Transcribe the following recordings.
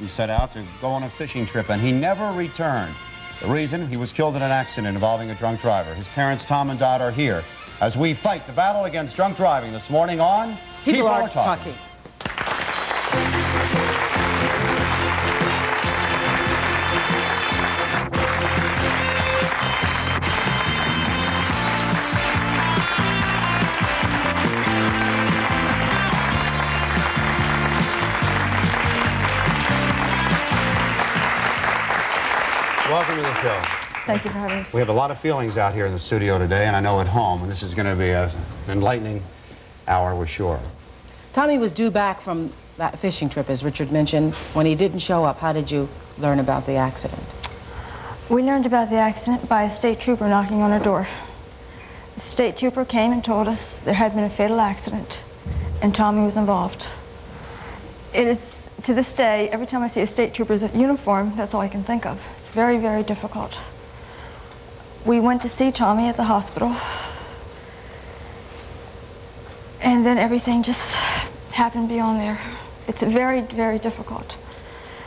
He set out to go on a fishing trip, and he never returned. The reason? He was killed in an accident involving a drunk driver. His parents, Tom and Dot, are here as we fight the battle against drunk driving this morning on People Are Talking. Welcome to the show. Thank you for having us. We have a lot of feelings out here in the studio today, and I know at home, and this is going to be an enlightening hour, we're sure. Tommy was due back from that fishing trip, as Richard mentioned. When he didn't show up, how did you learn about the accident? We learned about the accident by a state trooper knocking on our door. The state trooper came and told us there had been a fatal accident, and Tommy was involved. It is, to this day, every time I see a state trooper's uniform, that's all I can think of. It's very, very difficult. We went to see Tommy at the hospital, and then everything just happened beyond there. It's very, very difficult.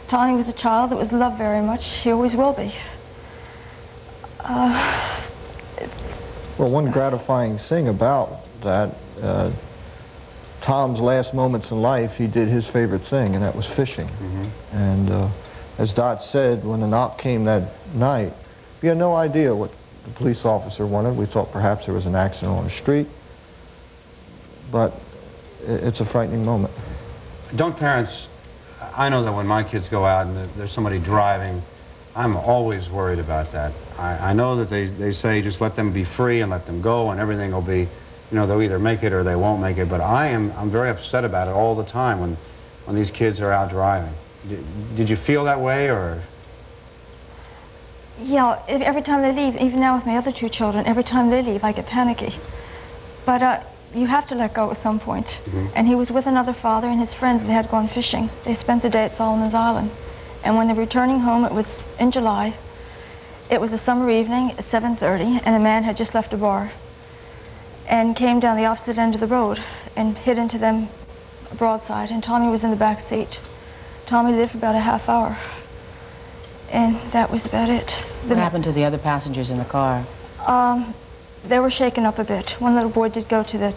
Tommy was a child that was loved very much. He always will be. Well, one gratifying thing about that, Tom's last moments in life, he did his favorite thing, and that was fishing. Mm-hmm. And as Dot said, when the knock came that night, we had no idea what the police officer wanted. We thought perhaps there was an accident on the street, but it's a frightening moment. Don't parents, I know that when my kids go out and there's somebody driving, I'm always worried about that. I know that they say just let them be free and let them go and everything will be, you know, they'll either make it or they won't make it, but I'm very upset about it all the time when these kids are out driving. Did you feel that way, or? Yeah, every time they leave, even now with my other two children, every time they leave I get panicky. But you have to let go at some point. Mm-hmm. And he was with another father and his friends, and they had gone fishing. They spent the day at Solomon's Island. And when they were returning home, it was in July. It was a summer evening at 7:30, and a man had just left a bar and came down the opposite end of the road and hit into them broadside, and Tommy was in the back seat. Tommy lived for about a half hour, and that was about it. What happened to the other passengers in the car? They were shaken up a bit. One little boy did go to the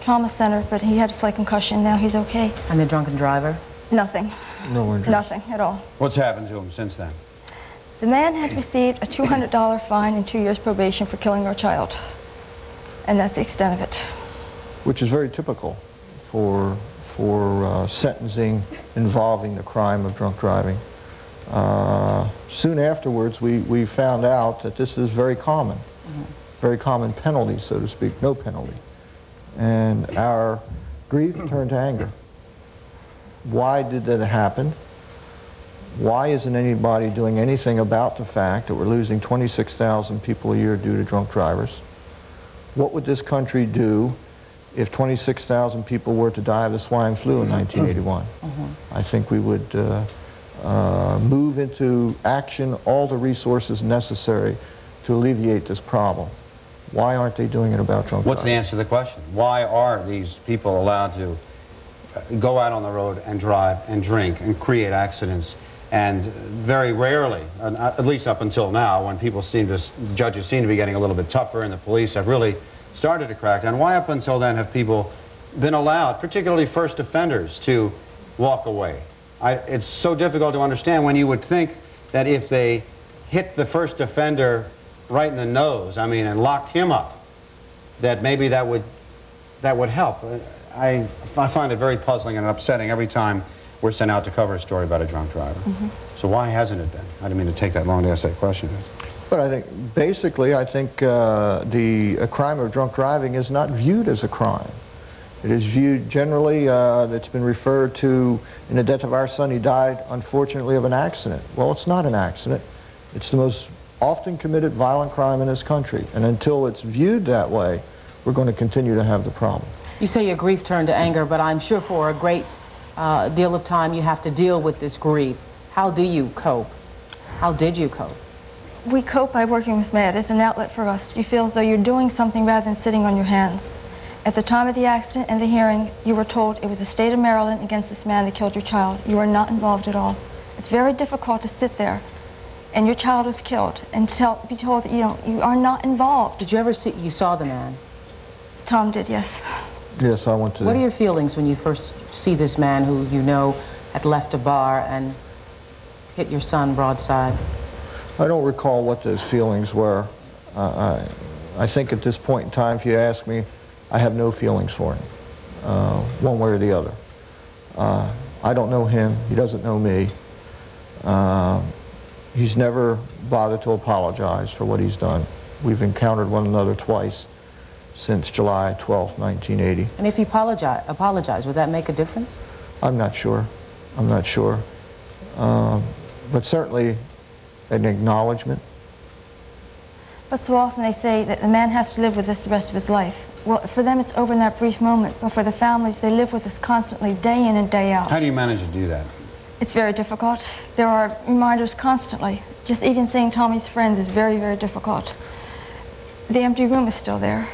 trauma center, but he had a slight concussion. Now he's okay. And the drunken driver? Nothing. No injuries. Nothing at all. What's happened to him since then? The man has received a $200 fine and 2 years probation for killing our child. And that's the extent of it. Which is very typical for sentencing involving the crime of drunk driving. Soon afterwards, we found out that this is very common. Mm-hmm. Very common penalty, so to speak, no penalty. And our grief turned to anger. Why did that happen? Why isn't anybody doing anything about the fact that we're losing 26,000 people a year due to drunk drivers? What would this country do if 26,000 people were to die of the swine flu in 1981? Mm-hmm. I think we would move into action all the resources necessary to alleviate this problem. Why aren't they doing it about drunk driving? What's the answer to the question? Why are these people allowed to go out on the road and drive and drink and create accidents? And very rarely, at least up until now, when people judges seem to be getting a little bit tougher and the police have really started to crack down, why up until then have people been allowed, particularly first offenders, to walk away? It's so difficult to understand when you would think that if they hit the first offender right in the nose, I mean, and locked him up, that maybe that would help. I find it very puzzling and upsetting every time we're sent out to cover a story about a drunk driver. Mm-hmm. So why hasn't it been? I didn't mean to take that long to ask that question. But I think, basically, the crime of drunk driving is not viewed as a crime. It is viewed generally, it's been referred to, in the death of our son, he died, unfortunately, of an accident. Well, it's not an accident. It's the most often committed violent crime in this country. And until it's viewed that way, we're going to continue to have the problem. You say your grief turned to anger, but I'm sure for a great deal of time you have to deal with this grief. How do you cope? How did you cope? We cope by working with MAD. It's an outlet for us. You feel as though you're doing something rather than sitting on your hands. At the time of the accident and the hearing, you were told it was the state of Maryland against this man that killed your child. You were not involved at all. It's very difficult to sit there and your child was killed and be told that you are not involved. Did you ever you saw the man? Tom did, yes. Yes, I went to What are your feelings when you first see this man who you know had left a bar and hit your son broadside? I don't recall what those feelings were. I think at this point in time, if you ask me, I have no feelings for him, one way or the other. I don't know him. He doesn't know me. He's never bothered to apologize for what he's done. We've encountered one another twice since July 12, 1980. And if he apologized, would that make a difference? I'm not sure. I'm not sure. But certainly an acknowledgement. But so often they say that the man has to live with this the rest of his life. Well, for them it's over in that brief moment, but for the families, they live with this constantly, day in and day out. How do you manage to do that? It's very difficult. There are reminders constantly. Just even seeing Tommy's friends is very, very difficult. The empty room is still there.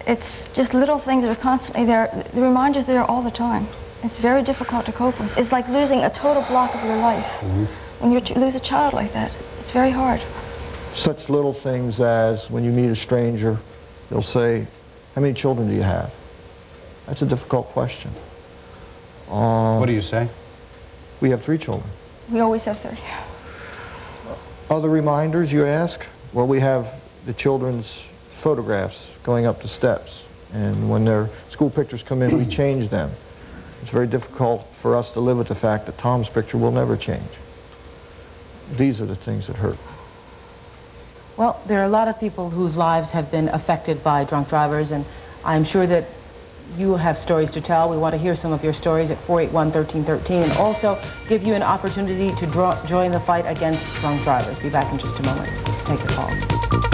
It's just little things that are constantly there. The reminders there all the time. It's very difficult to cope with. It's like losing a total block of your life. When you lose a child like that, it's very hard. Such little things as when you meet a stranger, they'll say, how many children do you have? That's a difficult question. What do you say? We have 3 children. We always have 30. Other reminders, you ask? Well, we have the children's photographs going up the steps. And when their school pictures come in, we change them. It's very difficult for us to live with the fact that Tom's picture will never change. These are the things that hurt. Well, there are a lot of people whose lives have been affected by drunk drivers, and I'm sure that you have stories to tell. We want to hear some of your stories at 481-1313, and also give you an opportunity to join the fight against drunk drivers. Be back in just a moment to take your calls.